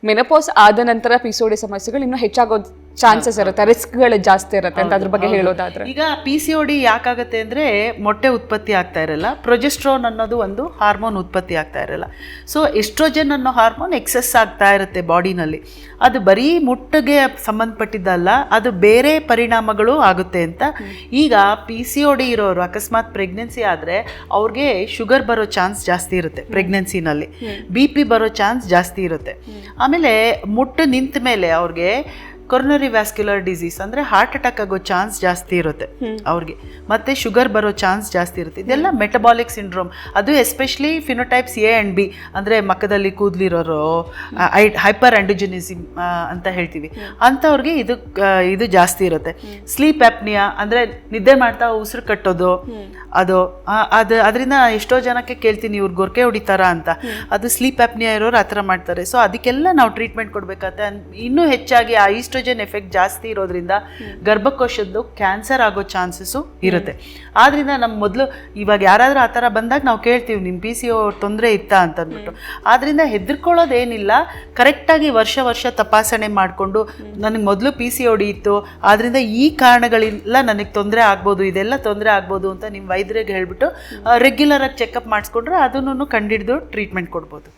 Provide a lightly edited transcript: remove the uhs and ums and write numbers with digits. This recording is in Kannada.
ಮೆನೋಪಾಸ್ ಆದ ನಂತರ PCOD ಸಮಸ್ಯೆಗಳು ಇನ್ನೂ ಹೆಚ್ಚಾಗೋ ಚಾನ್ಸಸ್ ಇರುತ್ತೆ, ರಿಸ್ಕ್ಗಳು ಜಾಸ್ತಿ ಇರುತ್ತೆ ಅಂತ ಅದ್ರ ಬಗ್ಗೆ ಹೇಳೋದಾದ್ರೆ. ಈಗ PCOD ಯಾಕಾಗುತ್ತೆ ಅಂದರೆ ಮೊಟ್ಟೆ ಉತ್ಪತ್ತಿ ಆಗ್ತಾ ಇರಲ್ಲ, ಪ್ರೊಜೆಸ್ಟ್ರೋನ್ ಅನ್ನೋದು ಒಂದು ಹಾರ್ಮೋನ್ ಉತ್ಪತ್ತಿ ಆಗ್ತಾ ಇರಲ್ಲ. ಸೊ ಎಸ್ಟ್ರೋಜನ್ ಅನ್ನೋ ಹಾರ್ಮೋನ್ ಎಕ್ಸೆಸ್ ಆಗ್ತಾ ಇರುತ್ತೆ ಬಾಡಿನಲ್ಲಿ. ಅದು ಬರೀ ಮುಟ್ಟಿಗೆ ಸಂಬಂಧಪಟ್ಟಿದ್ದಲ್ಲ, ಅದು ಬೇರೆ ಪರಿಣಾಮಗಳು ಆಗುತ್ತೆ ಅಂತ. ಈಗ PCOD ಇರೋರು ಅಕಸ್ಮಾತ್ ಪ್ರೆಗ್ನೆನ್ಸಿ ಆದರೆ ಅವ್ರಿಗೆ ಶುಗರ್ ಬರೋ ಚಾನ್ಸ್ ಜಾಸ್ತಿ ಇರುತ್ತೆ ಪ್ರೆಗ್ನೆನ್ಸಿನಲ್ಲಿ, BP ಬರೋ ಚಾನ್ಸ್ ಜಾಸ್ತಿ ಇರುತ್ತೆ. ಆಮೇಲೆ ಮುಟ್ಟು ನಿಂತ ಮೇಲೆ ಅವ್ರಿಗೆ ಕೊರೋನರಿ ವ್ಯಾಸ್ಕ್ಯುಲರ್ ಡಿಸೀಸ್ ಅಂದರೆ ಹಾರ್ಟ್ ಅಟ್ಯಾಕ್ ಆಗೋ ಚಾನ್ಸ್ ಜಾಸ್ತಿ ಇರುತ್ತೆ ಅವ್ರಿಗೆ, ಮತ್ತು ಶುಗರ್ ಬರೋ ಚಾನ್ಸ್ ಜಾಸ್ತಿ ಇರುತ್ತೆ. ಇದೆಲ್ಲ ಮೆಟಬಾಲಿಕ್ ಸಿಂಡ್ರೋಮ್. ಅದು especially phenotypes A and B ಅಂದರೆ ಮಕ್ಕದಲ್ಲಿ ಕೂದಲಿರೋರು, ಹೈಪರ್ ಆಂಡ್ರೋಜೆನಿಸಮ್ ಅಂತ ಹೇಳ್ತೀವಿ, ಅಂಥವ್ರಿಗೆ ಇದು ಜಾಸ್ತಿ ಇರುತ್ತೆ. ಸ್ಲೀಪ್ ಆ್ಯಪ್ನಿಯಾ ಅಂದರೆ ನಿದ್ದೆ ಮಾಡ್ತಾ ಉಸಿರು ಕಟ್ಟೋದು, ಅದರಿಂದ ಎಷ್ಟೋ ಜನಕ್ಕೆ ಕೇಳ್ತೀನಿ ಇವ್ರು ಗೊರಕೆ ಹೊಡಿತಾರಾ ಅಂತ. ಅದು ಸ್ಲೀಪ್ ಆ್ಯಪ್ನಿಯಾ ಇರೋರು ಆ ಥರ ಮಾಡ್ತಾರೆ. ಸೊ ಅದಕ್ಕೆಲ್ಲ ನಾವು ಟ್ರೀಟ್ಮೆಂಟ್ ಕೊಡಬೇಕಾಗತ್ತೆ. ಇನ್ನೂ ಹೆಚ್ಚಾಗಿ ಆ ಈಸ್ಟ್ರೋಜನ್ ಎಫೆಕ್ಟ್ ಜಾಸ್ತಿ ಇರೋದ್ರಿಂದ ಗರ್ಭಕೋಶದ್ದು ಕ್ಯಾನ್ಸರ್ ಆಗೋ ಚಾನ್ಸಸ್ಸು ಇರುತ್ತೆ. ಆದ್ದರಿಂದ ನಮ್ಮ ಮೊದಲು ಇವಾಗ ಯಾರಾದರೂ ಆ ಥರ ಬಂದಾಗ ನಾವು ಕೇಳ್ತೀವಿ ನಿಮ್ಮ PCO ತೊಂದರೆ ಇತ್ತಾ ಅಂತಂದ್ಬಿಟ್ಟು. ಆದ್ದರಿಂದ ಹೆದರ್ಕೊಳ್ಳೋದೇನಿಲ್ಲ, ಕರೆಕ್ಟಾಗಿ ವರ್ಷ ತಪಾಸಣೆ ಮಾಡಿಕೊಂಡು ನನಗೆ ಮೊದಲು PCOD ಇತ್ತು, ಆದ್ದರಿಂದ ಈ ಕಾರಣಗಳೆಲ್ಲ ನನಗೆ ತೊಂದರೆ ಆಗ್ಬೋದು, ಇದೆಲ್ಲ ತೊಂದರೆ ಆಗ್ಬೋದು ಅಂತ ನಿಮ್ಮ ವೈದ್ಯರಿಗೆ ಹೇಳ್ಬಿಟ್ಟು ರೆಗ್ಯುಲರಾಗಿ ಚೆಕಪ್ ಮಾಡಿಸ್ಕೊಂಡ್ರೆ ಅದನ್ನು ಕಂಡಿಡಿದು ಟ್ರೀಟ್ಮೆಂಟ್ ಕೊಡ್ಬೋದು.